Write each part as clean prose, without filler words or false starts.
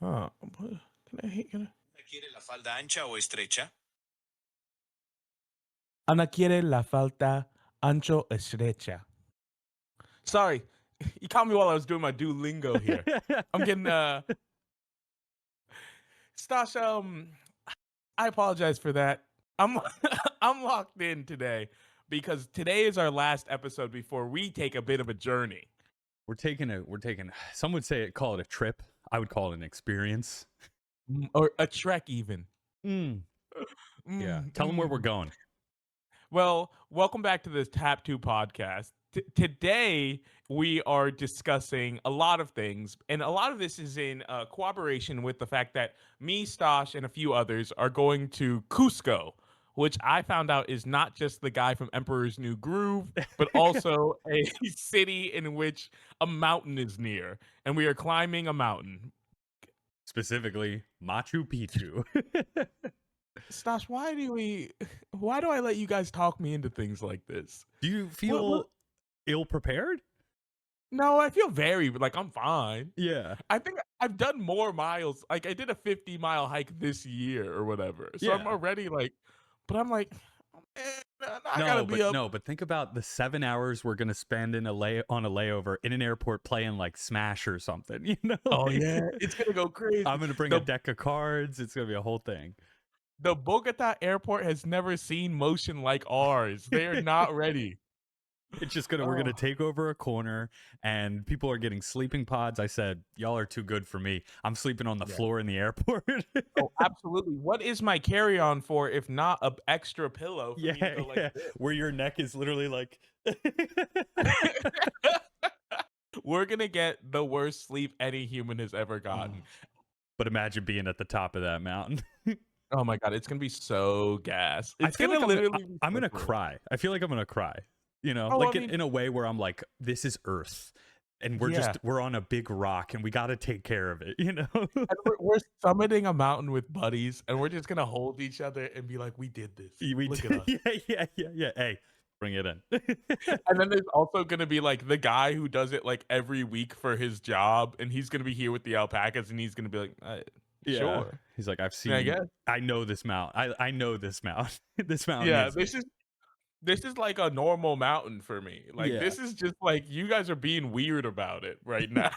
Huh. Can ¿Quiere la falda ancha o estrecha? Ana quiere la falta ancho estrecha. Sorry, you caught me while I was doing my Duolingo here. I'm getting Stas. I apologize for that. I'm I'm locked in today because today is our last episode before we take a bit of a journey. We're taking some would say call it a trip. I would call it an experience. Or a trek even. Mm. Yeah. Mm, Tell them where we're mm. going. Well, welcome back to this Tap 2 podcast. Today, we are discussing a lot of things, and a lot of this is in cooperation with the fact that me, Stosh, and a few others are going to Cusco, which I found out is not just the guy from Emperor's New Groove, but also a city in which a mountain is near, and we are climbing a mountain. Specifically, Machu Picchu. Stosh, why do I let you guys talk me into things like this? Do you feel What- ill prepared? No, I feel very like I'm fine. Yeah. I think I've done more miles. Like I did a 50-mile hike this year or whatever. So I'm Yeah. already like, but I'm like, I gotta No, be but up. no, but think about the 7 hours we're gonna spend on a layover in an airport playing like Smash or something. You know? Oh Like, yeah, it's gonna go crazy. I'm gonna bring The, a deck of cards. It's gonna be a whole thing. the Bogota airport has never seen motion like ours. They are not ready. It's just we're gonna take over a corner, and people are getting sleeping pods. I said, y'all are too good for me. I'm sleeping on the floor in the airport. Oh, absolutely. What is my carry-on for if not an extra pillow for me to go like this? Where your neck is literally like. We're gonna get the worst sleep any human has ever gotten. But imagine being at the top of that mountain. Oh my god, it's gonna be so gas. I It's feel gonna like literally. I'm be so gonna cool. cry. I feel like I'm gonna cry. You know, Oh, like I mean- in a way where I'm like, this is Earth, and Yeah. we're on a big rock, and we got to take care of it. You know. And we're summiting a mountain with buddies, and we're just gonna hold each other and be like, "We did this. We Look did- at us." yeah. Hey, bring it in. And then there's also gonna be like the guy who does it like every week for his job, and he's gonna be here with the alpacas, and he's gonna be like, Yeah. "Sure." He's like, I've I seen. guess. I know this mountain. I know this mountain. This mountain. Yeah, is this is like a normal mountain for me. Like Yeah. this is just like you guys are being weird about it right now.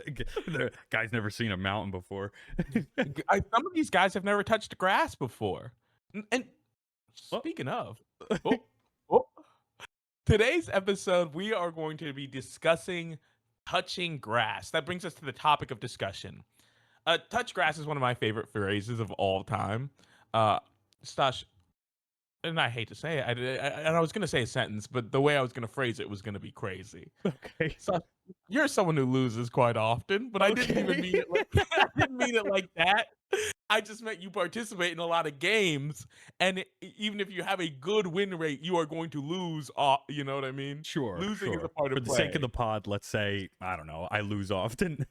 The guy's never seen a mountain before. Some of these guys have never touched grass before. And Oh. speaking of, oh, today's episode, we are going to be discussing touching grass. That brings us to the topic of discussion. Touch grass is one of my favorite phrases of all time. Stash, and I hate to say it, and I was going to say a sentence, but the way I was going to phrase it was going to be crazy. Okay. So you're someone who loses quite often, but I didn't even mean it like I didn't mean it like that. I just meant you participate in a lot of games, and even if you have a good win rate, you are going to lose. You know what I mean? Sure. Losing is sure. a part of For the play. sake of the pod, let's say I don't know. I lose often.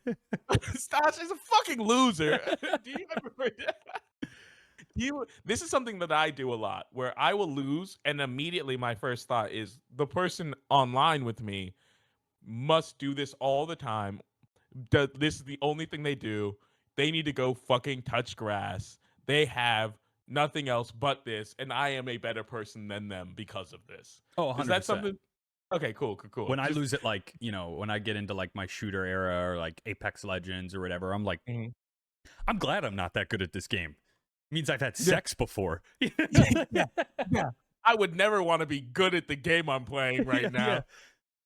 Stash is a fucking loser. Do you ever? This is something that I do a lot, where I will lose, and immediately my first thought is the person online with me must do this all the time. This is the only thing they do. They need to go fucking touch grass. They have nothing else but this, and I am a better person than them because of this. Oh, 100%. Is that something? Okay, cool. When I lose it, like, you know, when I get into like my shooter era or like Apex Legends or whatever, I'm like, Mhm. I'm glad I'm not that good at this game. It means I've had sex before. yeah, I would never want to be good at the game I'm playing right now. Yeah.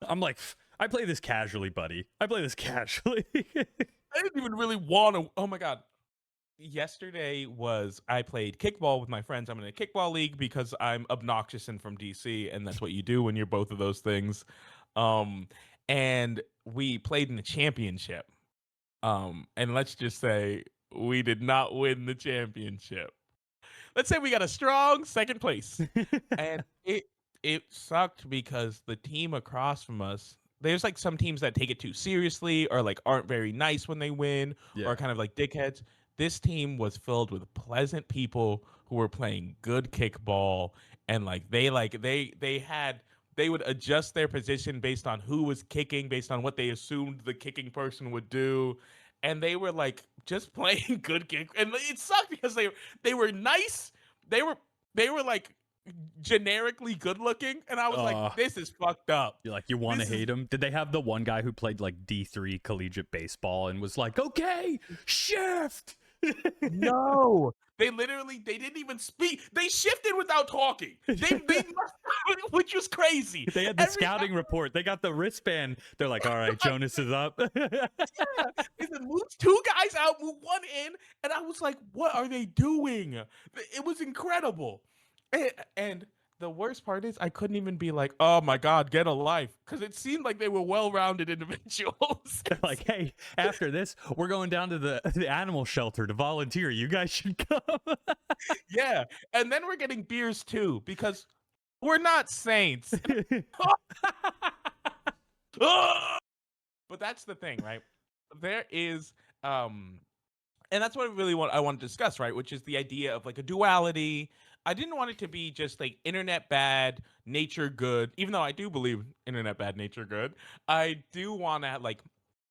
I'm like, I play this casually, buddy. I play this casually. I didn't even really want to. Oh my god. Yesterday I played kickball with my friends. I'm in a kickball league because I'm obnoxious and from DC, and that's what you do when you're both of those things. And we played in the championship. And let's just say we did not win the championship. Let's say we got a strong second place. And it sucked because the team across from us, there's like some teams that take it too seriously or like aren't very nice when they win Yeah. or kind of like dickheads. This team was filled with pleasant people who were playing good kickball, and they would adjust their position based on who was kicking, based on what they assumed the kicking person would do. and they were like just playing good kick, and it sucked because they were nice. They were they were like generically good looking, and I was like, Uh, this is fucked up. you're like, you want to This is hate him? Did they have the one guy who played like D3 collegiate baseball and was like, okay, shift? no. They didn't even speak. They shifted without talking. They which was crazy. They had the Every scouting report. They got the wristband. They're like, all right, Jonas is up. Yeah, they said move two guys out, move one in, and I was like, "What are they doing?" It was incredible, and the worst part is I couldn't even be like, "Oh my god, get a life," because it seemed like they were well-rounded individuals. They're like, hey, after this, we're going down to the animal shelter to volunteer. You guys should come. Yeah, and then we're getting beers too because we're not saints. But that's the thing, right? There is and that's what I want to discuss, right? Which is the idea of like a duality. I didn't want it to be just like internet bad, nature good, even though I do believe internet bad, nature good. I do want to like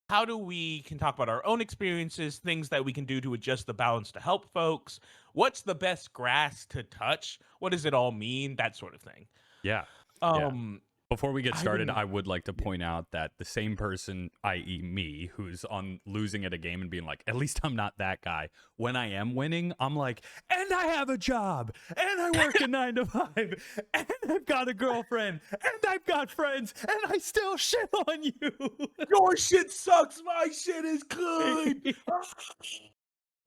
how do we can talk about our own experiences, things that we can do to adjust the balance to help folks. What's the best grass to touch? What does it all mean? That sort of thing. Yeah. Yeah. Um Before we get I started, didn't I would like to point out that the same person, i.e., me, who's on losing at a game and being like, at least I'm not that guy. When I am winning, I'm like, and I have a job, and I work a 9 to 5, and I've got a girlfriend, and I've got friends, and I still shit on you. your shit sucks, my shit is good.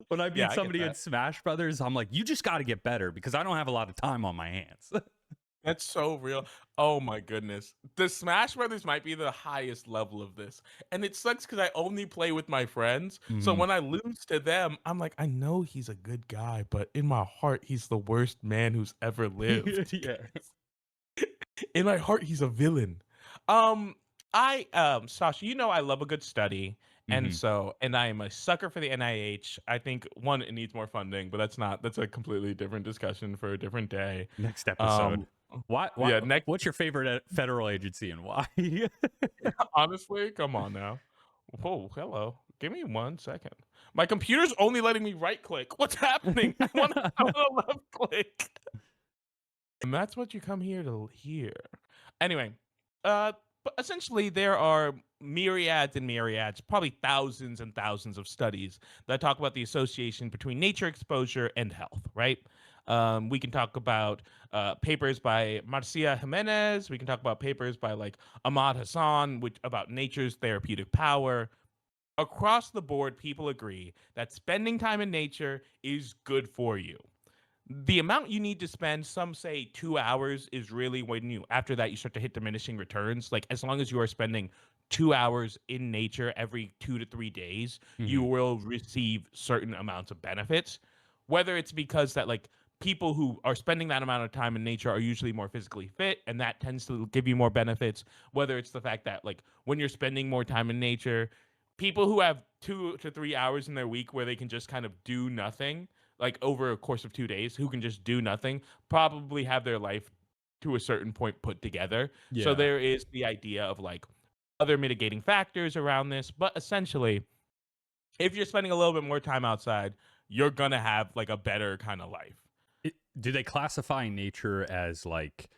When I Yeah, beat I get somebody in that. Smash Brothers, I'm like, you just got to get better because I don't have a lot of time on my hands. That's so real. Oh my goodness. The Smash Brothers might be the highest level of this. And it sucks because I only play with my friends. So Mhm. when I lose to them, I'm like, I know he's a good guy, but in my heart, he's the worst man who's ever lived. Yeah. In my heart, he's a villain. Sasha, you know I love a good study. And Mhm. so, and I am a sucker for the NIH. I think one, it needs more funding, but that's a completely different discussion for a different day. Next episode. Um, Why? yeah, next What's your favorite federal agency and why? honestly, come on now. Whoa, hello. Give me 1 second. My computer's only letting me right click. What's happening? I wanna left click. And that's what you come here to hear. Anyway, but essentially there are myriads and myriads, probably thousands and thousands of studies that talk about the association between nature exposure and health, right? We can talk about papers by Marcia Jimenez. We can talk about papers by like Ahmad Hassan, which about nature's therapeutic power. Across the board, people agree that spending time in nature is good for you. The amount you need to spend, some say 2 hours, is really when you, after that, you start to hit diminishing returns. Like, as long as you are spending 2 hours in nature every 2 to 3 days, you Mhm. will receive certain amounts of benefits. Whether it's because that, like, people who are spending that amount of time in nature are usually more physically fit, and that tends to give you more benefits. Whether it's the fact that, like, when you're spending more time in nature, people who have 2 to 3 hours in their week where they can just kind of do nothing like over a course of 2 days who can just do nothing probably have their life to a certain point put together. So Yeah. there is the idea of like other mitigating factors around this, but essentially, if you're spending a little bit more time outside, you're gonna have like a better kind of life. Do they classify nature as like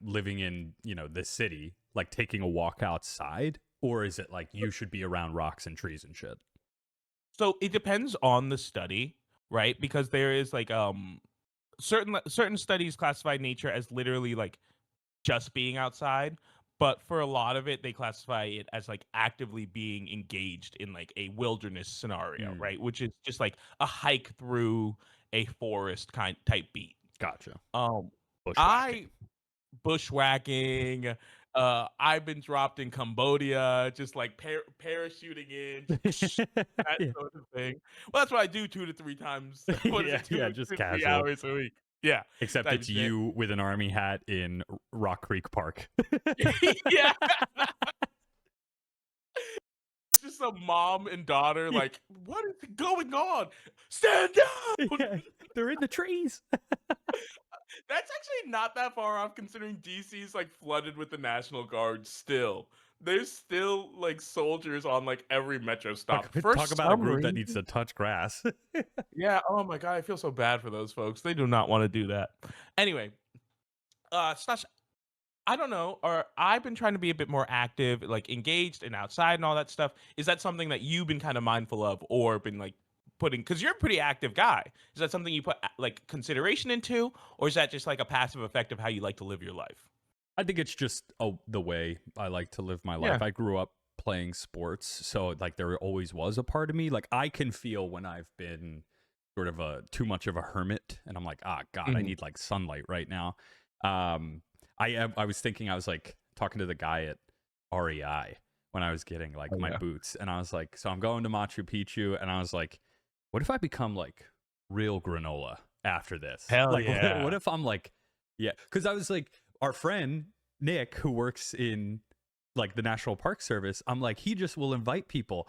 living in this city, like taking a walk outside, or is it like you should be around rocks and trees and shit? So it depends on the study, right? Because there is like certain studies classify nature as literally like just being outside, but for a lot of it they classify it as like actively being engaged in like a wilderness scenario, Mm, right? Which is just like a hike through a forest kind type beat. gotcha. Um Bushwhacking. I bushwhacking, I've been dropped in Cambodia, just like parachuting in, that Yeah. sort of thing. Well, that's what I do 2 to 3 times. What is Yeah, it, yeah, two just to three casual. hours a week? Yeah, Except type it's of shit. you with an army hat in Rock Creek Park. Yeah. Just a mom and daughter, Yeah, like, what is going on? Stand down! yeah, they're in the trees. That's actually not that far off considering DC is like flooded with the National Guard still. there's still like soldiers on like every metro stop for Talk about a some group that needs reason. to touch grass. Yeah, oh my god, I feel so bad for those folks. They do not want to do that. Anyway, Slash, I don't know, or I've been trying to be a bit more active, like engaged and outside and all that stuff. Is that something that you've been kind of mindful of or been like putting, because you're a pretty active guy. Is that something you put like consideration into, or is that just like a passive effect of how you like to live your life? I think it's just the way I like to live my Yeah. life. I grew up playing sports, so like there always was a part of me. Like I can feel when I've been sort of a too much of a hermit, and I'm like, ah, God, I Mhm. need like sunlight right now. I was thinking, I was like talking to the guy at REI when I was getting like Oh my yeah. boots, and I was like, so I'm going to Machu Picchu, and I was like, what if I become like real granola after this? Hell Like, what yeah. if I'm like, yeah, because I was like, our friend Nick, who works in like the National Park Service, I'm like, he just will invite people.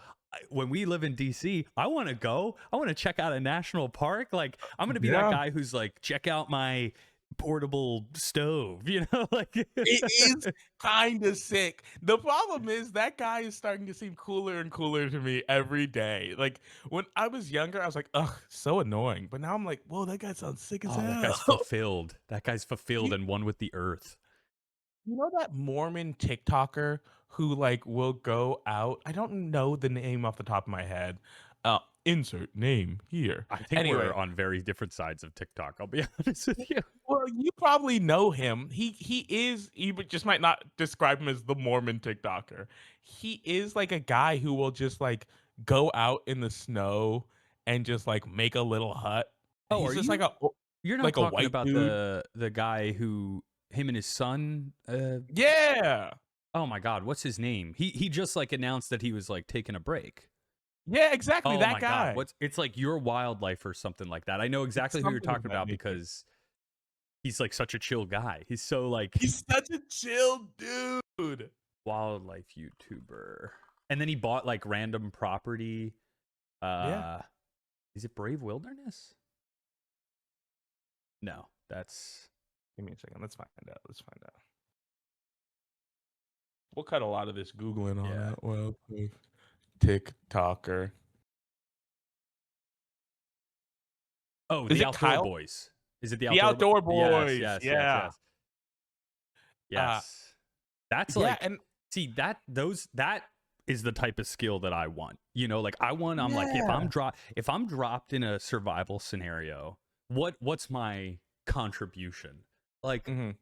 When we live in DC, I want to go. I want to check out a national park. Like, I'm going to be that Yeah. guy who's like, check out my portable stove, you know? Like, It is kind of sick. The problem is that guy is starting to seem cooler and cooler to me every day. Like when I was younger, I was like, ugh, so annoying. But now I'm like, whoa, that guy sounds sick as oh, that guy's hell. fulfilled. That guy's fulfilled you, and one with the earth. you know that Mormon TikToker who like will go out? I don't know the name off the top of my head. Insert name here. I think we're Anyway, on very different sides of TikTok. I'll be honest with you. well, you probably know him. He just might not describe him as the Mormon TikToker. He is like a guy who will just like go out in the snow and just like make a little hut. Oh, He's are just you? You're not like a talking white about dude. the guy who him and his son Yeah. oh my God, what's his name? He just like announced that he was like taking a break. Yeah, exactly, Oh that my God, guy. what's it's like Your Wildlife or something like that. I know It's exactly who you're something of talking that about nature. because he's like such a chill guy. He's so like He's such a chill dude. wildlife YouTuber. And then he bought like random property. Yeah. Uh is it Brave Wilderness? No, that's Give me a second. Let's find out. Let's find out. We'll cut a lot of this Googling on yeah. that. Well, TikToker. Oh, Is the it Outdoor Kyle? Boys. Is it the The Outdoor Outdoor Yes, Boys, yes, yes, yeah. yes. Uh, Yes. That's yeah, like and see that is the type of skill that I want. You know, like I'm like yeah. if I'm dropped in a survival scenario, what's my contribution? Like Mhm.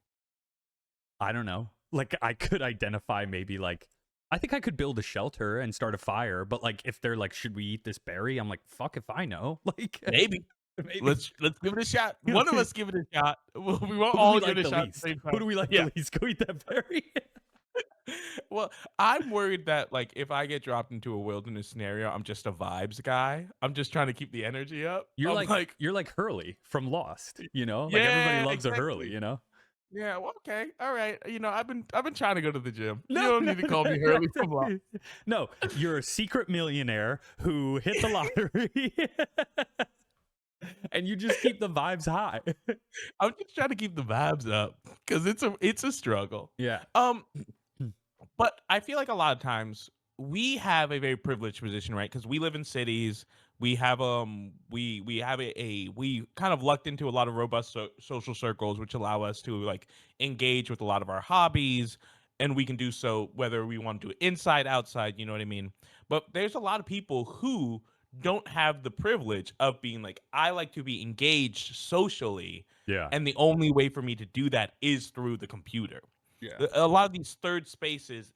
I don't know. Like I could identify maybe like I think I could build a shelter and start a fire, but like if they're like should we eat this berry? I'm like fuck if I know. Like Maybe. maybe Let's give it a shot. you know, One of us give it a shot. We won't who do we all give like it a the shot at the least? same Who time. do we like Yeah. the least? Go eat that berry. Well, I'm worried that, like, if I get dropped into a wilderness scenario, I'm just a vibes guy. I'm just trying to keep the energy up. I'm like, You're like Hurley from Lost, you know? Like everybody yeah, loves a Hurley, exactly. you know? Yeah, well, okay. All right. I've been trying to go to the gym. You No, don't no, need to call me Hurley from Law. no. You're a secret millionaire who hit the lottery, and you just keep the vibes high. I'm just trying to keep the vibes up because it's a struggle. Yeah, Um, but I feel like a lot of times we have a very privileged position, right? Because we live in cities. We have we kind of lucked into a lot of robust social circles, which allow us to like engage with a lot of our hobbies, and we can do so whether we want to do it inside, outside. You know what I mean? But there's a lot of people who don't have the privilege of being like, I like to be engaged socially, yeah, and the only way for me to do that is through the computer. yeah. A lot of these third spaces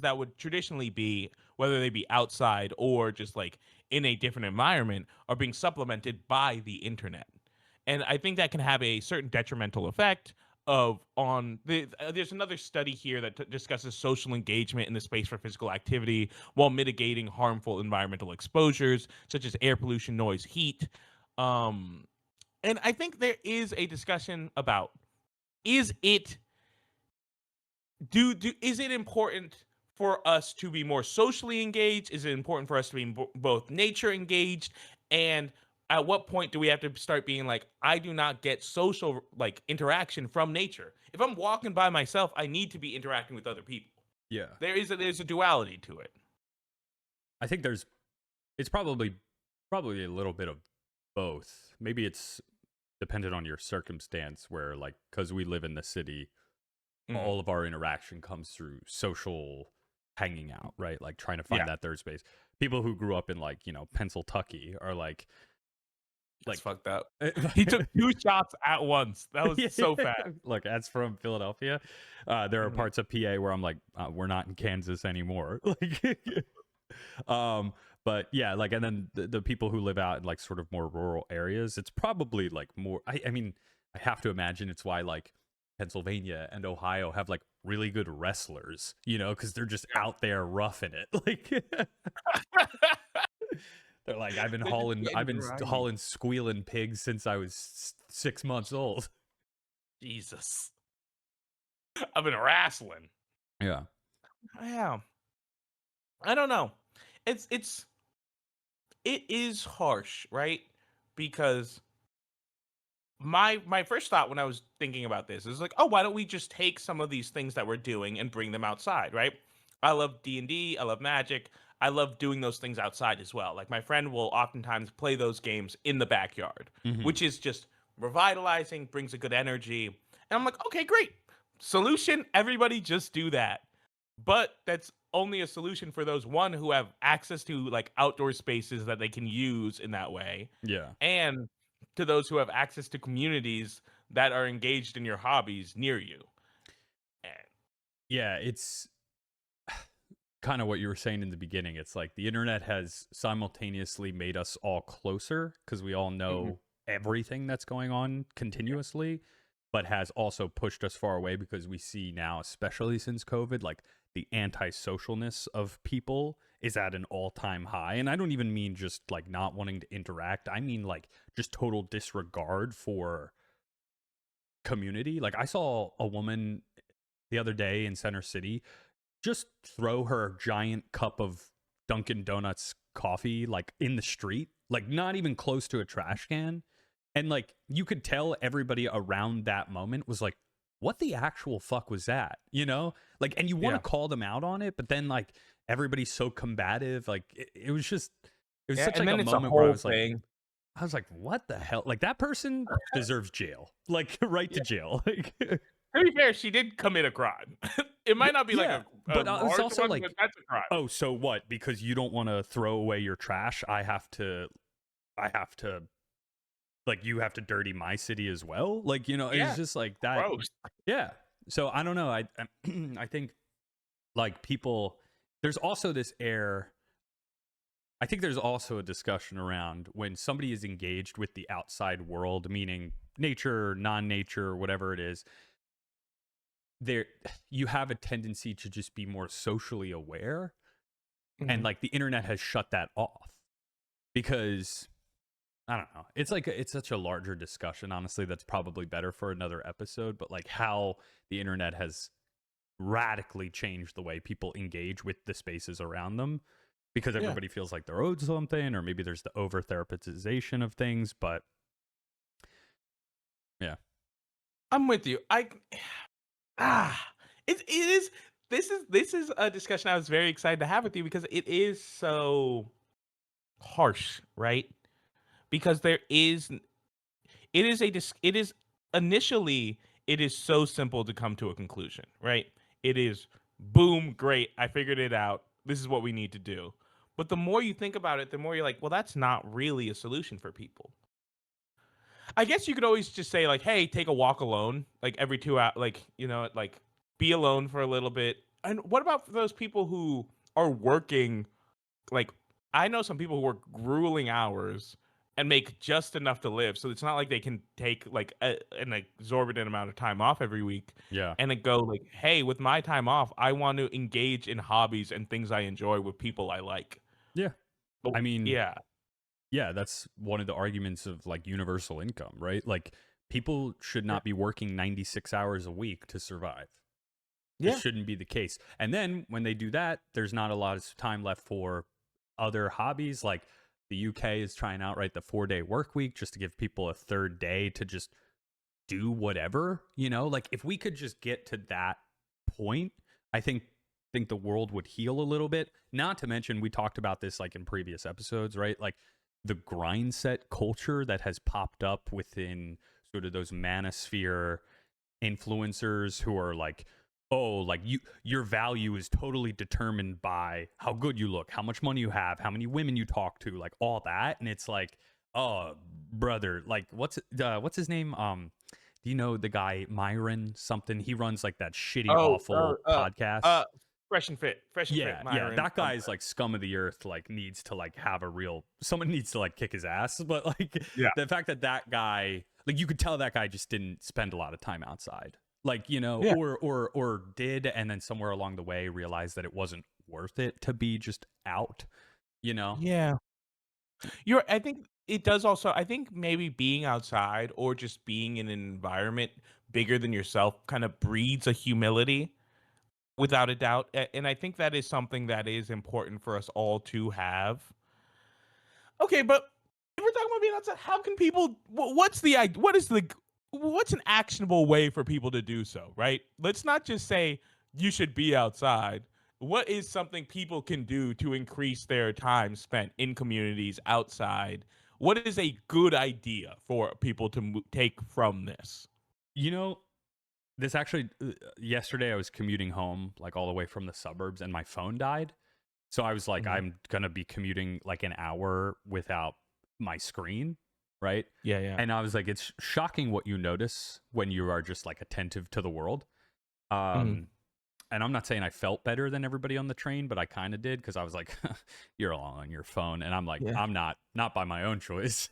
that would traditionally be, whether they be outside or just like in a different environment, are being supplemented by the internet. And I think that can have a certain detrimental effect there's another study here that discusses social engagement in the space for physical activity while mitigating harmful environmental exposures such as air pollution, noise, heat. Um, and I think there is a discussion about, is it is it important for us to be more socially engaged? Is it important for us to be both nature engaged? And at what point do we have to start being like, I do not get social like interaction from nature? If I'm walking by myself, I need to be interacting with other people. Yeah. There's a duality to it. I think it's probably a little bit of both. Maybe it's dependent on your circumstance where like cuz we live in the city, Mhm. all of our interaction comes through social hanging out, right? Like trying to find Yeah, that third space. People who grew up in like, Pennsylvania are that's like fucked up. He took 2 shots at once. That was yeah. so fast. Look, that's from Philadelphia. There are Mhm. parts of PA where I'm like, we're not in Kansas anymore. Like, um, but yeah, like, and then the people who live out in like sort of more rural areas, it's probably like more. I mean, I have to imagine it's why like Pennsylvania and Ohio have like really good wrestlers, because they're just out there roughing it. Like, they're like, They're just I've getting been grimy. hauling squealing pigs since I was 6 months old. Jesus. I've been wrestling. Yeah. Yeah. I don't know. It is harsh, right? Because my first thought when I was thinking about this is like, oh, why don't we just take some of these things that we're doing and bring them outside, right? I love D&D, I love Magic, I love doing those things outside as well. Like my friend will oftentimes play those games in the backyard, Hmm. which is just revitalizing, brings a good energy. And I'm like, okay, great. Solution, everybody just do that. But that's only a solution for those one who have access to like outdoor spaces that they can use in that way, Yeah. and to those who have access to communities that are engaged in your hobbies near you. And Yeah, it's kind of what you were saying in the beginning. It's like the internet has simultaneously made us all closer because we all mhm, know everything that's going on continuously, but has also pushed us far away because we see now, especially since COVID, like the antisocialness of people is at an all-time high. And I don't even mean just like not wanting to interact. I mean like just total disregard for community. Like I saw a woman the other day in Center City just throw her giant cup of Dunkin' Donuts coffee like in the street, like not even close to a trash can. And like you could tell everybody around that moment was like, what the actual fuck was that? Like, and you want to yeah, call them out on it, but then like everybody's so combative. Like it was yeah, such and like a then it's a moment where whole thing. I was like, what the hell? Like that person deserves jail, like right Yeah, to jail. Like, to be fair, she did commit a crime. It might not be like yeah, a but it's large also one, but like, that's a crime. oh, so what? Because you don't want to throw away your trash, I have to, like, you have to dirty my city as well. Like, it's Yeah, just like that. gross. Yeah. So I don't know. I think like people, there's also this air. I think there's also a discussion around when somebody is engaged with the outside world, meaning nature, non-nature, whatever it is. There, you have a tendency to just be more socially aware, and Mhm. like the internet has shut that off because I don't know. It's like it's such a larger discussion. Honestly, that's probably better for another episode. But like how the internet has radically changed the way people engage with the spaces around them, because Yeah, everybody feels like they're owed something, or maybe there's the over therapization of things. But yeah, I'm with you. Ah, it is. This is a discussion I was very excited to have with you because it is so harsh, right? Because it is initially it is so simple to come to a conclusion, right? It is boom, great, I figured it out. This is what we need to do. But the more you think about it, the more you're like, well, that's not really a solution for people. I guess you could always just say like, hey, take a walk alone, like every 2 hours, like like be alone for a little bit. And what about for those people who are working? Like, I know some people who work grueling hours and make just enough to live, so it's not like they can take like an exorbitant amount of time off every week, yeah, and then go like, hey, with my time off, I want to engage in hobbies and things I enjoy with people I like. yeah. Oh, I mean, yeah, yeah, that's one of the arguments of like universal income, right? Like people should yeah, not be working 96 hours a week to survive. This yeah, shouldn't be the case. And then when they do that, there's not a lot of time left for other hobbies. Like the UK is trying out right the 4-day work week just to give people a third day to just do whatever, Like if we could just get to that point, I think think the world would heal a little bit. Not to mention, we talked about this like in previous episodes, right? Like the grind set culture that has popped up within sort of those manosphere influencers who are like, oh, like your value is totally determined by how good you look, how much money you have, how many women you talk to, like all that. And it's like, oh, brother, like what's his name? Do you know the guy Myron something? He runs like that shitty, Oh, awful podcast. fresh and fit, Yeah, Myron. that guy is like scum of the earth. Like needs to like have a real someone needs to like kick his ass. But like Yeah. the fact that that guy, like you could tell that guy just didn't spend a lot of time outside. Like Yeah. or did, and then somewhere along the way realized that it wasn't worth it to be just out. Yeah. I think it does also. I think maybe being outside or just being in an environment bigger than yourself kind of breeds a humility, without a doubt. And I think that is something that is important for us all to have. Okay, but if we're talking about being outside, how can people? What's an actionable way for people to do so? Right? Let's not just say you should be outside. What is something people can do to increase their time spent in communities outside? What is a good idea for people to take from this? This actually yesterday I was commuting home like all the way from the suburbs and my phone died. So I was like, Mhm. I'm gonna be commuting like an hour without my screen, right? Yeah, yeah. And I was like, it's shocking what you notice when you are just like attentive to the world. Mhm. Um, and I'm not saying I felt better than everybody on the train, but I kind of did because I was like, "You're all on your phone," and I'm like, Yeah. "I'm not by my own choice."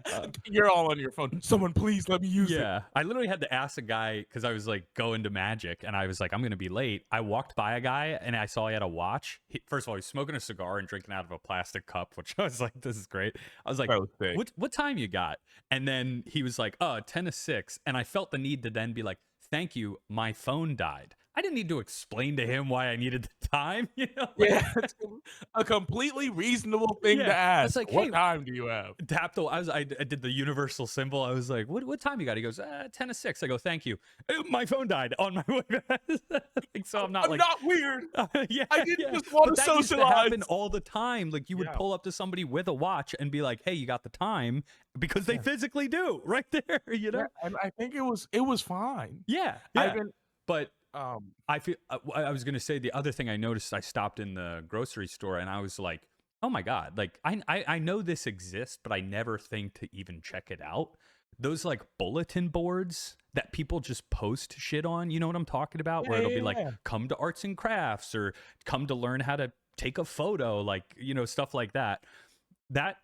uh, You're all on your phone. Someone please let me use it. Yeah, I literally had to ask a guy because I was like going to Magic and I was like, I'm gonna be late. I walked by a guy and I saw he had a watch. First of all, he's smoking a cigar and drinking out of a plastic cup, which I was like, this is great. I was like, That was sick. what time you got? And then he was like, 10 to 6. And I felt the need to then be like, thank you, my phone died. I didn't need to explain to him why I needed the time, Like, Yeah, it's a completely reasonable thing to yeah, I was ask. like, What hey, time do you have? tapped the I did the universal symbol. I was like, what time you got? He goes, 10 to 6. I go, thank you. My phone died on my way back. Like, so I'm not I'm like not weird. yeah, I didn't yeah. just want But to that used to socialize. happen all the time. Like you would Yeah. pull up to somebody with a watch and be like, hey, you got the time, because they Yeah. physically do right there, Yeah, and I think it was fine. Yeah, I've yeah. been But um I feel I was gonna say the other thing I noticed. I stopped in the grocery store and I was like, oh my god, like I know this exists, but I never think to even check it out. Those like bulletin boards that people just post shit on. You know what I'm talking about? Where yeah, it'll yeah, be like, yeah. come to arts and crafts or come to learn how to take a photo, like stuff like that. That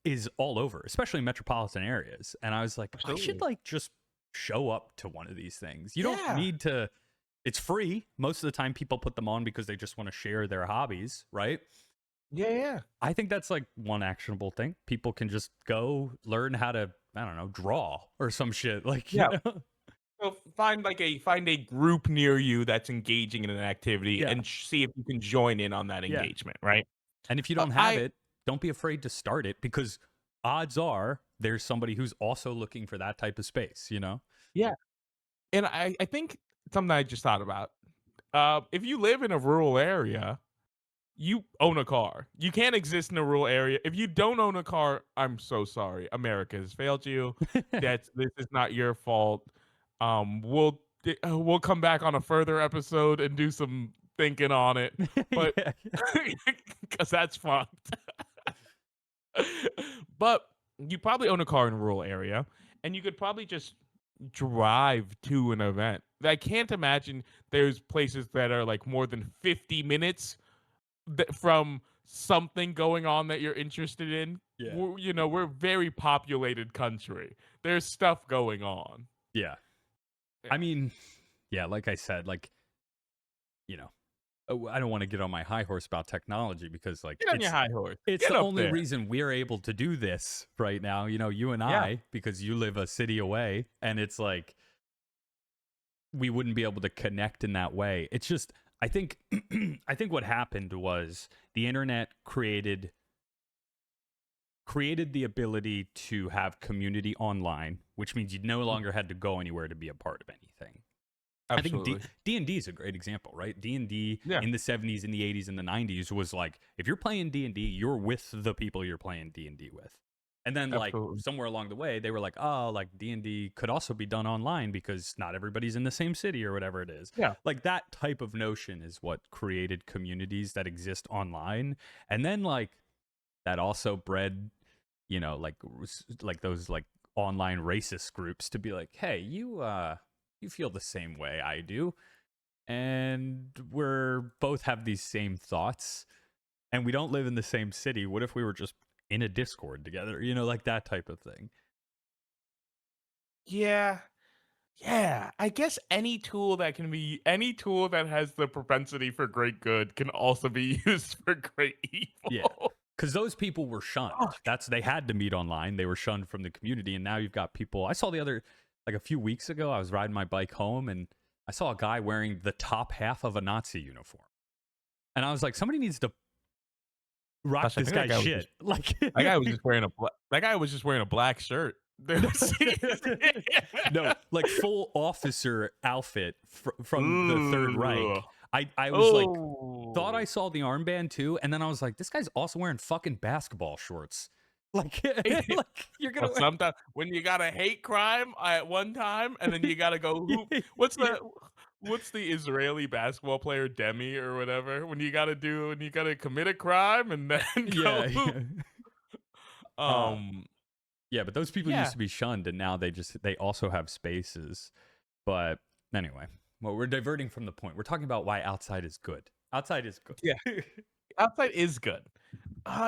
is all over, especially in metropolitan areas. And I was like, I should Absolutely. like just show up to one of these things. You don't Yeah. need to. It's free. Most of the time people put them on because they just want to share their hobbies, right? Yeah, yeah. I think that's like one actionable thing. People can just go learn how to, I don't know, draw or some shit. Like, Yeah. So find a group near you that's engaging in an activity Yeah. and see if you can join in on that Yeah. engagement, right? And if you don't have I it, don't be afraid to start it because odds are there's somebody who's also looking for that type of space. Yeah. And I think something I just thought about. If you live in a rural area, you own a car. You can't exist in a rural area. If you don't own a car, I'm so sorry. America has failed you. This is not your fault. We'll come back on a further episode and do some thinking on it. But Yeah. because that's fucked. But you probably own a car in a rural area, and you could probably just drive to an event. I can't imagine there's places that are like more than 50 minutes from something going on that you're interested in. Yeah. We're a very populated country. There's stuff going on. Yeah. Yeah. I mean, yeah, like I said, like, I don't want to get on my high horse about technology because like Get on your high horse. it's Get the up only there. reason we're able to do this right now. You and Yeah. I, because you live a city away, and it's like we wouldn't be able to connect in that way. It's just I think I think what happened was the internet created the ability to have community online, which means you no longer had to go anywhere to be a part of anything. I think Absolutely. D&D is a great example, right? D&D Yeah. in the 70s, in the 80s, and the 90s was like, if you're playing D&D, you're with the people you're playing D&D with. And then like Absolutely. somewhere along the way, they were like, oh, like D&D could also be done online because not everybody's in the same city or whatever it is. Yeah. Like that type of notion is what created communities that exist online. And then like that also bred, like those like online racist groups to be like, hey, you feel the same way I do, and we're both have these same thoughts, and we don't live in the same city. What if we were just in a Discord together? Like that type of thing. Yeah. Yeah. I guess any tool that has the propensity for great good can also be used for great Yeah. evil. Because those people were shunned. Fuck. They had to meet online. They were shunned from the community, and now you've got people. I saw like a few weeks ago, I was riding my bike home, and I saw a guy wearing the top half of a Nazi uniform, and I was like, somebody needs to rock Gosh, I this think that guy's guy was shit. just Like that guy was just wearing a black shirt. no, like full officer outfit from the Third Ooh. Reich. I was like, thought I Oh. saw the armband too, and then I was like, this guy's also wearing fucking basketball shorts. Like, like you're gonna Well, wear. sometimes when you gotta hate crime at one time, and then you gotta go hoop. Yeah. What's the Israeli basketball player Demi or whatever? When you gotta commit a crime and then go Yeah, hoop. yeah. Uh, Um, yeah, but those people used yeah, to be shunned, and now they also have spaces. But anyway, well, we're diverting from the point. We're talking about why outside is good. Outside is yeah. good. Outside is good.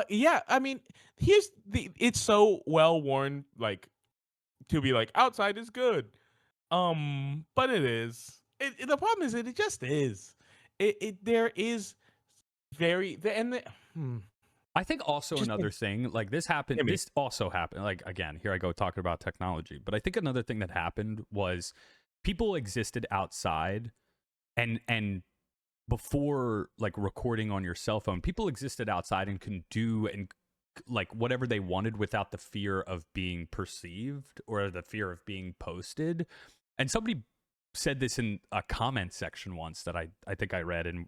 Yeah. I mean, it's so well worn, like to be like outside is good. But it is. The problem is that it just is. There is very the and the hmm, I think also just another thing, like this happened, hit me. this also happened, like again, here I go talking about technology, but I think another thing that happened was people existed outside and before like recording on your cell phone, people existed outside and can do and like whatever they wanted without the fear of being perceived or the fear of being posted. And somebody said this in a comment section once that I think I read, and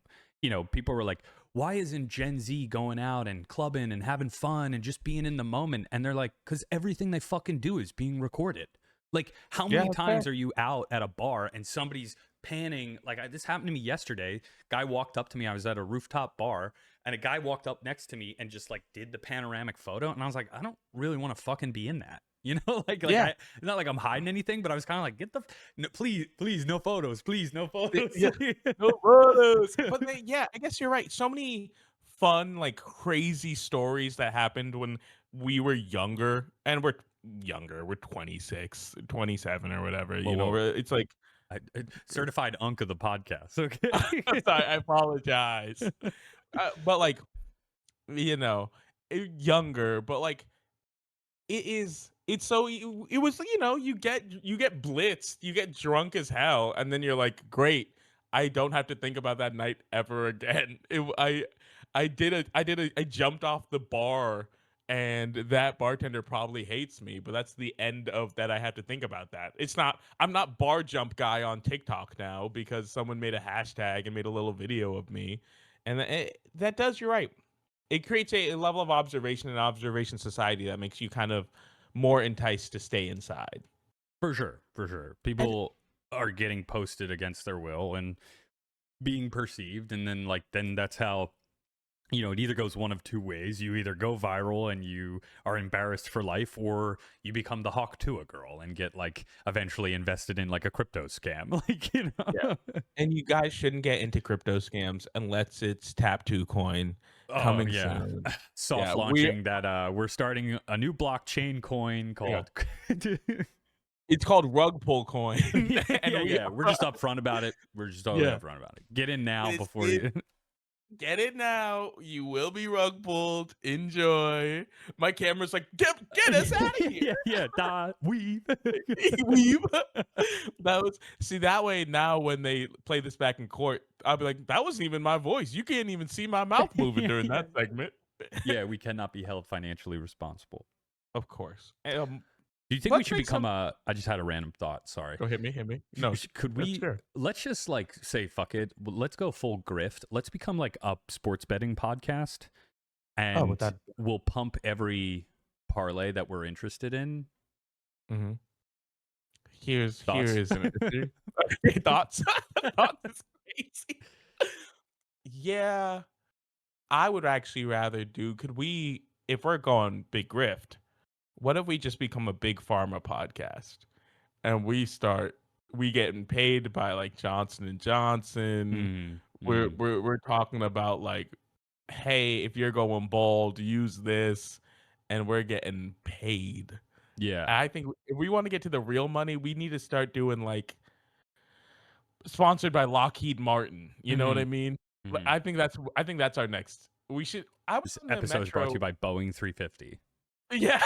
people were like, why isn't Gen Z going out and clubbing and having fun and just being in the moment? And they're like, because everything they fucking do is being recorded. Like, how Yeah, many that's fair. times are you out at a bar and somebody's panning? Like, this happened to me yesterday. Guy walked up to me. I was at a rooftop bar, and a guy walked up next to me and just like did the panoramic photo. And I was like, I don't really want to fucking be in that. Yeah. Not like I'm hiding anything, but I was kind of like, no, please, no photos, please, no photos. Yeah. No photos. But yeah, I guess you're right. So many fun, like crazy stories that happened when we were younger, and we're younger. We're 26, 27 or whatever. Whoa, whoa. It's like Certified unk of the podcast. Okay. sorry, I apologize. But like, you know, younger, but like it's so it was you get blitzed, you get drunk as hell, and then you're like, great, I don't have to think about that night ever again. I jumped off the bar, and that bartender probably hates me, but that's the end of that. I have to think about that. I'm not bar jump guy on TikTok now because someone made a hashtag and made a little video of me, and that does, you're right, it creates a level of observation and observation society that makes you kind of more enticed to stay inside. For sure, for sure. And People are getting posted against their will and being perceived, and then that's how it either goes one of two ways. You either go viral and you are embarrassed for life, or you become the hawk to a girl and get like eventually invested in like a crypto scam. yeah, and you guys shouldn't get into crypto scams unless it's Tap 2 coin Oh coming yeah. soon. Soft Yeah, we launching that we're starting a new blockchain coin yeah, called it's called rug pull coin, yeah, and we yeah. We're just upfront about it. We're just totally yeah, upfront about it. Get in now it's before it you get it now. You will be rug pulled. Enjoy. My camera's like, get us out of here. yeah, yeah, weave. Weave. That way now when they play this back in court, I'll be like, that wasn't even my voice. You can't even see my mouth moving during yeah. that segment. Yeah, we cannot be held financially responsible. Of course. Do you think we Let's should make become some. a? I just had a random thought. Sorry. Go hit me. No, Could that's we? sure. Let's just like say fuck it. Let's go full grift. Let's become like a sports betting podcast, Oh, with and that. we'll pump every parlay that we're interested in. Mm-hmm. Here Thoughts? is an issue. Thoughts? Thoughts is crazy. Yeah, I would actually rather do. Could we, if we're going big grift, what if we just become a big pharma podcast and we getting paid by like Johnson and Johnson. Mm, We're mm. we're we're talking about like, hey, if you're going bald, use this, and we're getting paid. Yeah. I think if we want to get to the real money, we need to start doing like sponsored by Lockheed Martin. You know what I Mhm, mean? mhm. I think that's our next. We should. I was This on the episode is brought to metro. you by Boeing 350. Yeah.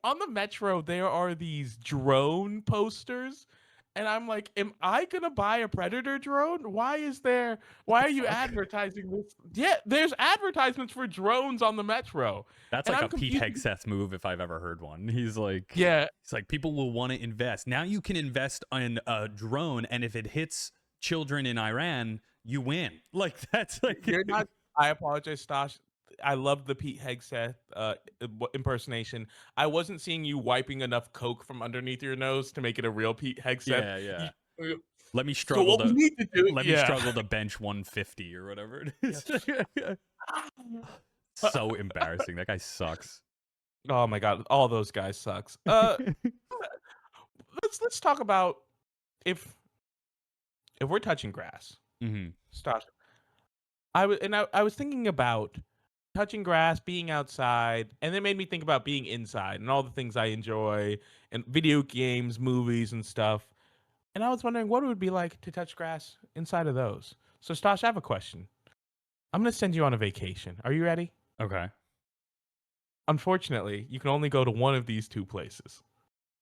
On the metro, there are these drone posters, and I'm like, am I gonna buy a Predator drone? Why The are you fuck? advertising this? Yeah, there's advertisements for drones on the metro, That's and like I'm a Pete confused. Hegseth move if I've ever heard one. Yeah, He's like, people will want to invest. Now you can invest in a drone, and if it hits children in Iran, you win. Like that's like you're not. I apologize, Stash. I love the Pete Hegseth impersonation. I wasn't seeing you wiping enough Coke from underneath your nose to make it a real Pete Hegseth. yeah, yeah. You- Let me so struggle what we to need to do, let me yeah. struggle to bench 150 or whatever it is. Yeah. So embarrassing. That guy sucks. Oh my god, all those guys sucks. Let's talk about if we're touching grass. hmm Start. I was thinking about touching grass, being outside, and it made me think about being inside and all the things I enjoy and video games, movies, and stuff. And I was wondering what it would be like to touch grass inside of those. So, Stash, I have a question. I'm gonna send you on a vacation. Are you ready? Okay. Unfortunately, you can only go to one of these two places.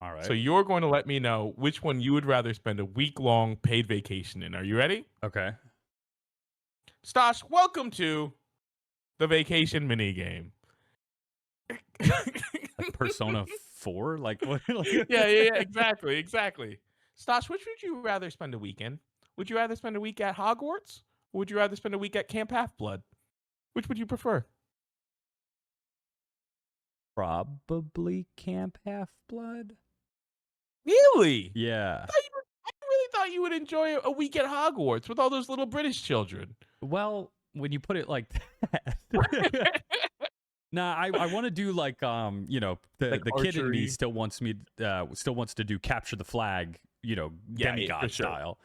All right. So you're going to let me know which one you would rather spend a week-long paid vacation in. Are you ready? Okay. Stash, welcome to the vacation minigame. Like Persona 4? Like what? Yeah, exactly. Stash, which would you rather spend a week in? Would you rather spend a week at Hogwarts? Or would you rather spend a week at Camp Half-Blood? Which would you prefer? Probably Camp Half-Blood. Really? Yeah. I really thought you would enjoy a week at Hogwarts with all those little British children. Well, when you put it like that. Nah, I want to do like Like the kid in me archery. still wants to do capture the flag, Yeah, demigod for sure. style.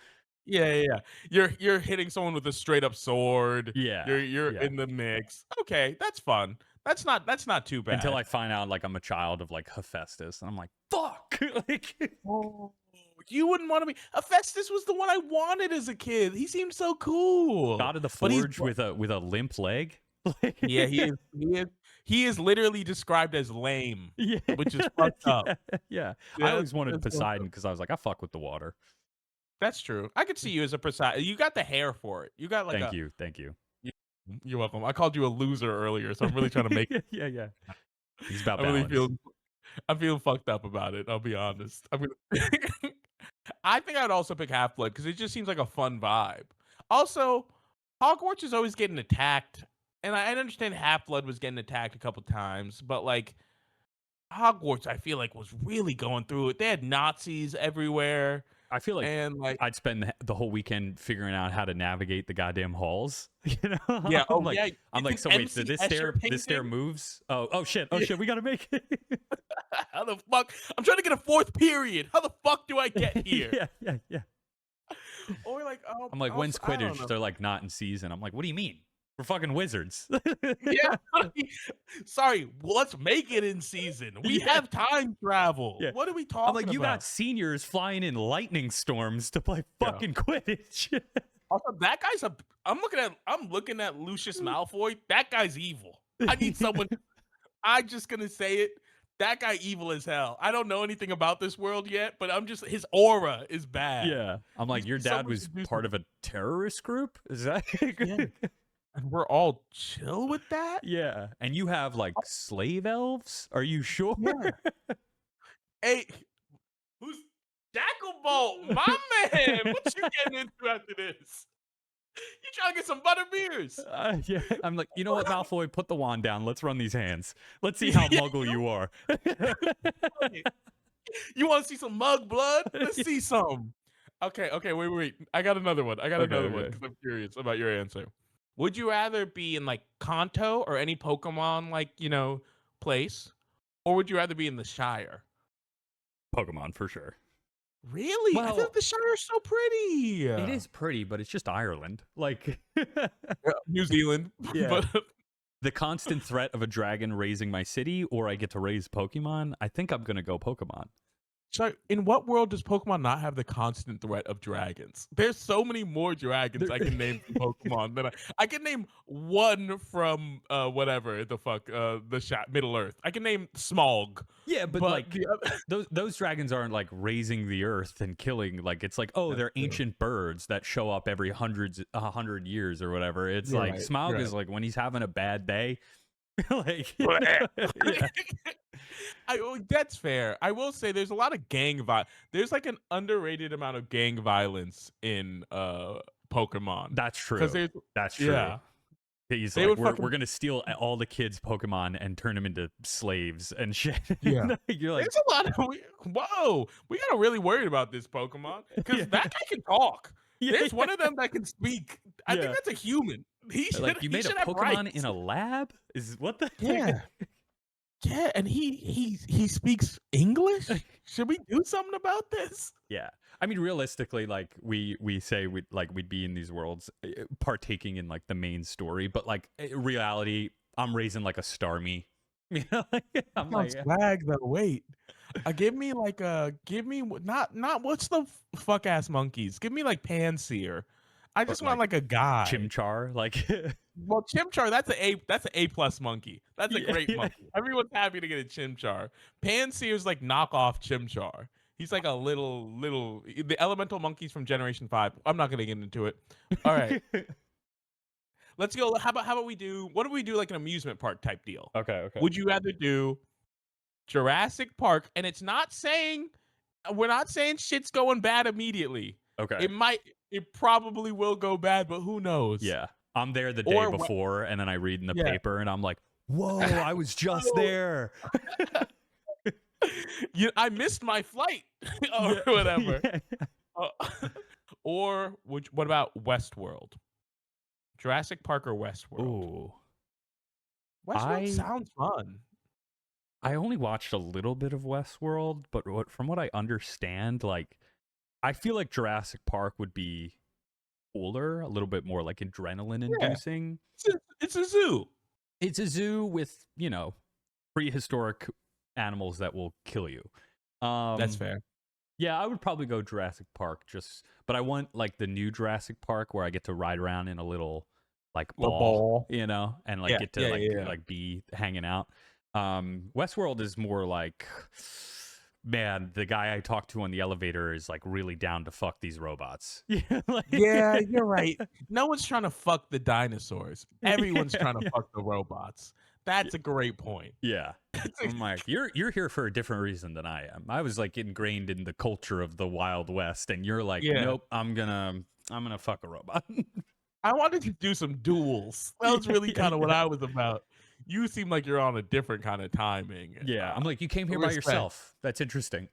Yeah. You're hitting someone with a straight up sword. Yeah. You're Yeah. in the mix. Okay, that's fun. That's not too bad. Until I find out like I'm a child of like Hephaestus, and I'm like, fuck. Like, Oh, you wouldn't want to be. Hephaestus was the one I wanted as a kid. He seemed so cool. God of the But he's Forge with a limp leg. Like, yeah, he is literally described as lame, yeah, which is fucked up. Yeah. I Yeah, always wanted that's fucked up. Poseidon because I was like, I fuck with the water. That's true. I could see you as a Poseidon. You got the hair for it. You got like Thank you. You're welcome. I called you a loser earlier, so I'm really trying to make. Yeah. He's about I really balance. I'm feeling fucked up about it. I'll be honest. I think I'd also pick Half Blood because it just seems like a fun vibe. Also, Hogwarts is always getting attacked, and I understand Half Blood was getting attacked a couple times, but like Hogwarts, I feel like was really going through it. They had Nazis everywhere, I feel like and like I'd spend the whole weekend figuring out how to navigate the goddamn halls. yeah, I'm like, yeah. I'm like, It's so an wait, did MC Escher this stair painting. moves? Oh shit, Yeah. we gotta make it. How the fuck? I'm trying to get a fourth period. How the fuck do I get here? Yeah. Or like, I'm like, when's I don't Quidditch? know. They're like, not in season. I'm like, what do you mean? We're fucking wizards. Yeah. Sorry, let's make it in season. We Yeah. have time travel. Yeah. What are we talking I'm like, you got about? seniors flying in lightning storms to play Yeah. fucking Quidditch. Also, that guy's I'm looking at Lucius Malfoy. That guy's evil. I need someone. I'm just gonna say it. That guy evil as hell. I don't know anything about this world yet, but his aura is bad. Yeah. I'm like, your dad someone was should do part of a terrorist group? Is that? Yeah. And we're all chill with that. Yeah. And you have like slave elves? Are you sure? Yeah. Hey, who's Shacklebolt? My man, what you getting into after this? You trying to get some butter beers? Yeah, I'm like, you know what, Malfoy, put the wand down. Let's run these hands. Let's see how Yeah, muggle you are. you want to see some mug blood? Let's Yeah. see some. Okay, wait. I got another one. Okay. Because I'm curious about your answer. Would you rather be in like Kanto or any Pokemon place, or would you rather be in the Shire? Pokemon for sure. Really? I Well, think the Shire is so pretty. it is pretty, but it's just Ireland. Like, New Zealand, yeah. but The constant threat of a dragon raising my city, or I get to raise Pokemon. I think I'm gonna go Pokemon. so in what world does Pokemon not have the constant threat of dragons? There's so many more dragons I can name from Pokemon than I can name one from whatever the fuck Middle Earth. I can name Smog, Yeah, but but like the other those dragons aren't like raising the earth and killing. Like it's like, oh, That's they're true. ancient birds that show up every 100 years or whatever. It's You're like right, Smaug you're is like when he's having a bad day. Like, right. yeah. That's fair. I will say there's a lot of gang violence. There's like an underrated amount of gang violence in Pokemon That's because true. there's That's true. yeah He's they like, would we're fucking gonna steal all the kids' Pokemon and turn them into slaves and shit. yeah. You're like, There's a lot of whoa. We gotta really worried about this Pokemon because yeah, that guy can talk. yeah, There's one of them that can speak. I think yeah. that's a human. Like you He made a should have Pokemon rights. in a lab? Is what the Yeah. Yeah, and he speaks English. Should we do something about this? Yeah. I mean, realistically, like we say we'd be in these worlds, partaking in like the main story, but like reality, I'm raising like a Starmie. You know, like, I'm like, Sounds swag though. Wait, give me not what's the fuck ass monkeys? Give me like Panseer. I or just want like like a guy. Chimchar, like, Well, Chimchar, that's an A plus monkey. That's a yeah, great yeah. monkey. Everyone's happy to get a Chimchar. Panseer's like knockoff Chimchar. He's like a little the elemental monkeys from Generation 5. I'm not gonna get into it. All right. Let's go. How about we do what do we do like an amusement park type deal? Okay, okay, Would you rather do Jurassic Park? And it's not saying we're not saying shit's going bad immediately. okay. It probably will go bad, but who knows? Yeah, I'm there the day Or before, and then I read in the yeah. paper, and I'm like, whoa, I was just Oh. there. I missed my flight or Yeah, whatever. yeah. Or what about Westworld? Jurassic Park or Westworld? Ooh, Westworld I sounds fun. I only watched a little bit of Westworld, but from what I understand, like, I feel like Jurassic Park would be cooler, a little bit more like adrenaline Yeah, inducing. it's a zoo. It's a zoo with, prehistoric animals that will kill you. That's fair. Yeah, I would probably go Jurassic Park but I want like the new Jurassic Park where I get to ride around in a little like Little ball, ball. and like Yeah, get to yeah. like be hanging out. Westworld is more like, man, the guy I talked to on the elevator is like really down to fuck these robots. Yeah, like, Yeah, you're right. No one's trying to fuck the dinosaurs. Everyone's yeah, trying to yeah, fuck the robots. That's a great point. yeah. I'm like, you're here for a different reason than I am. I was like ingrained in the culture of the Wild West, and you're like, Yeah. nope, I'm gonna fuck a robot. I wanted to do some duels. That was really kind of what I was about. You seem like you're on a different kind of timing. Yeah, I'm like, you came here by respect. yourself. That's interesting.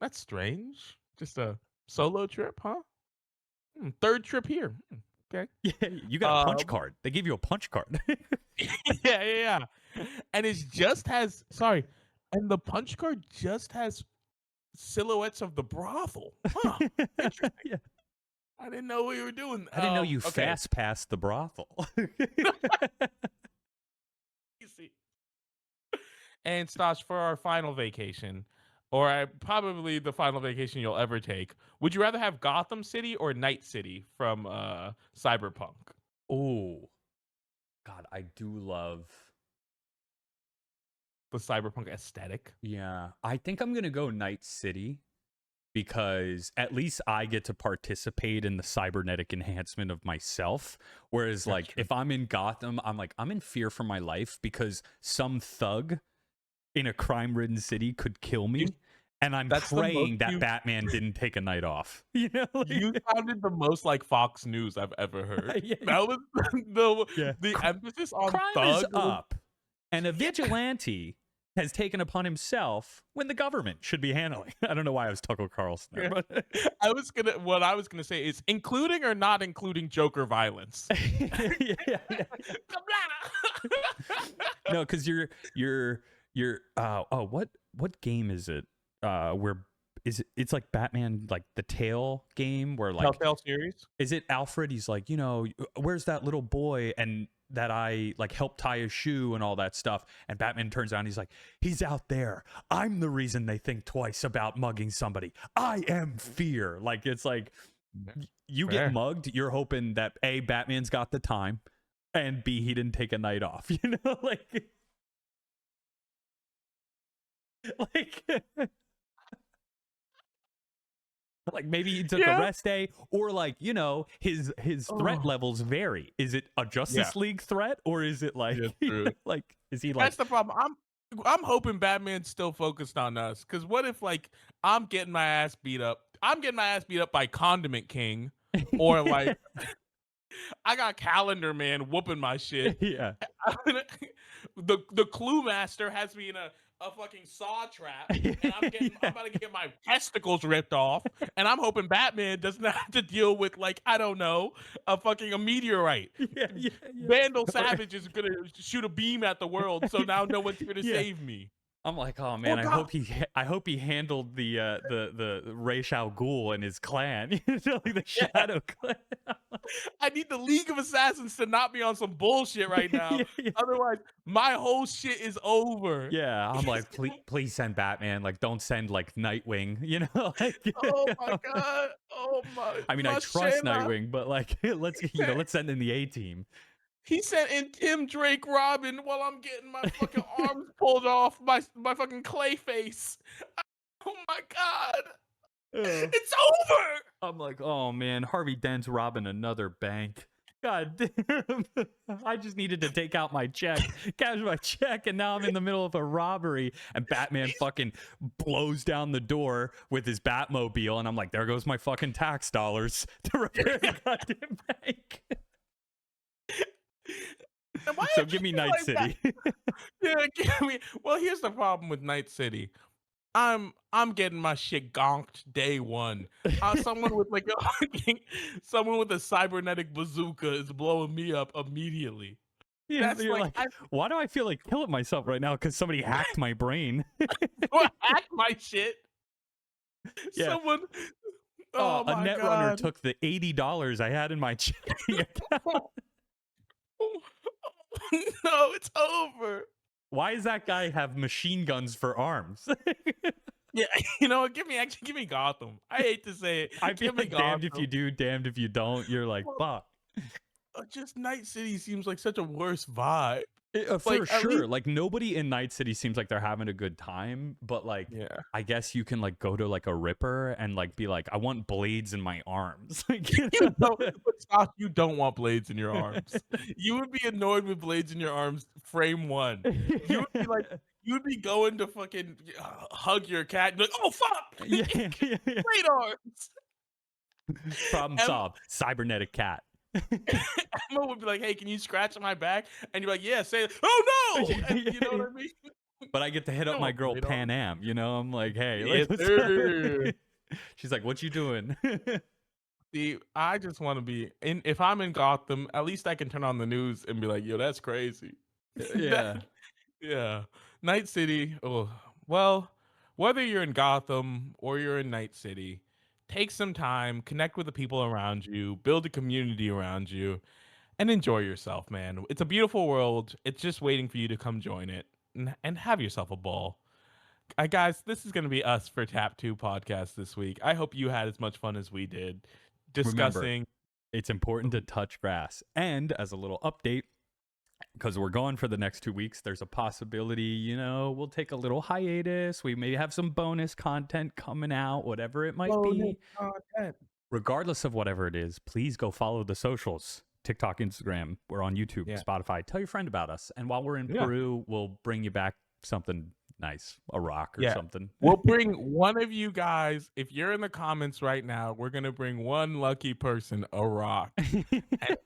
That's strange. Just a solo trip, huh? Third trip here. Okay. Yeah, you got a punch Um, card. They give you a punch card. yeah. And it just has and the punch card just has silhouettes of the brothel. Huh. Interesting. Yeah. I didn't know we were doing. I didn't know you Okay. fast passed the brothel. You see. And Stas, for our final vacation, or probably the final vacation you'll ever take, would you rather have Gotham City or Night City from Cyberpunk? Oh, God, I do love. The Cyberpunk aesthetic. Yeah, I think I'm gonna go Night City because at least I get to participate in the cybernetic enhancement of myself. Whereas, That's like, true. if I'm in Gotham, I'm in fear for my life because some thug in a crime-ridden city could kill me, and I'm That's the most praying that you Batman didn't take a night off. You know, you sounded the most like Fox News I've ever heard. yeah, That was the yeah. the emphasis on Crime is thug was up, and a vigilante has taken upon himself when the government should be handling. I don't know why I was Tucker Carlson there, but what I was gonna say is including or not including Joker violence. yeah. No, because what game is it? Where is it? It's like Batman, like the Tail game, where like Telltale series. is it Alfred? He's like, where's that little boy and that I like helped tie his shoe and all that stuff. And Batman turns around, he's like, he's out there. I'm the reason they think twice about mugging somebody. I am fear. Like it's like you Fair. get mugged, you're hoping that A, Batman's got the time, and B, he didn't take a night off. Like like maybe he took a rest day, or like his threat levels vary. Is it a Justice League threat, or is it like like is he like? That's the problem. I'm hoping Batman's still focused on us. Because what if like I'm getting my ass beat up? I'm getting my ass beat up by Condiment King, or like I got Calendar Man whooping my shit. Yeah. The Clue Master has me in a fucking saw trap, and I'm about to get my testicles ripped off, and I'm hoping Batman doesn't have to deal with like I don't know a meteorite. Yeah. Vandal Savage is gonna shoot a beam at the world, so now no one's gonna save me. I'm like, oh man, I hope he handled the Ra's al Ghul and his clan, like the Shadow Clan. I need the League of Assassins to not be on some bullshit right now. Otherwise, my whole shit is over. Yeah, I'm like, please send Batman. Like, don't send like Nightwing. Like, oh my god. Oh my. I mean, I trust Nightwing, but like, let's send in the A-team. He sent in Tim Drake Robin while I'm getting my fucking arms pulled off my fucking clay face. Oh my god. It's over. I'm like, oh man, Harvey Dent's robbing another bank. God damn. I just needed to take out my check, cash my check, and now I'm in the middle of a robbery. And Batman fucking blows down the door with his Batmobile, and I'm like, there goes my fucking tax dollars to repair the goddamn bank. So give me Night City. Yeah, give me. Well, here's the problem with Night City. I'm getting my shit gonked day one. Someone with someone with a cybernetic bazooka is blowing me up immediately. Yeah, that's like why do I feel like killing myself right now? Because somebody hacked my brain. Hacked my shit. Yeah. Someone. Oh a Netrunner took the $80 I had in my checking account. No, it's over. Why does that guy have machine guns for arms? Yeah, give me Gotham. I hate to say it. I feel like damned if you do, damned if you don't. You're like, fuck. Just Night City seems like such a worse vibe. For sure. Like nobody in Night City seems like they're having a good time, but like I guess you can like go to like a Ripper and like be like, I want blades in my arms. Like, Stop, you don't want blades in your arms. You would be annoyed with blades in your arms frame one. You would be like you'd be going to fucking hug your cat and be like, oh fuck! Blade arms. Problem solved. Cybernetic cat. Emma would be like, hey, can you scratch my back? And you're like, yeah, say it. Oh no! And you know what I mean? But I get to hit up my girl Pan Am, I'm like, hey, she's like, what you doing? See, I just want to be if I'm in Gotham, at least I can turn on the news and be like, yo, that's crazy. Yeah. Yeah. Night City. Oh, well, whether you're in Gotham or you're in Night City, take some time, connect with the people around you, build a community around you, and enjoy yourself, man. It's a beautiful world. It's just waiting for you to come join it and have yourself a ball. Guys, this is going to be us for Tap 2 podcast this week. I hope you had as much fun as we did discussing. Remember, it's important to touch grass. And as a little update, because we're gone for the next 2 weeks, there's a possibility, we'll take a little hiatus. We may have some bonus content coming out, whatever it might be. Regardless of whatever it is, please go follow the socials. TikTok, Instagram. We're on YouTube, Spotify. Tell your friend about us. And while we're in Peru, we'll bring you back something Nice. A rock or Yeah. something. We'll bring one of you guys. If you're in the comments right now, we're gonna bring one lucky person a rock. And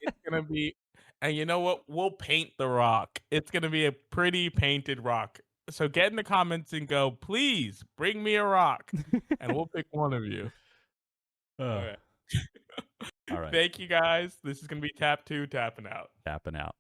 it's gonna be, and you know what? We'll paint the rock. It's gonna be a pretty painted rock. So get in the comments and go, please bring me a rock. And we'll pick one of you. All Uh, right. all right. Thank you guys. This is gonna be tap 2 tapping out. Tapping out.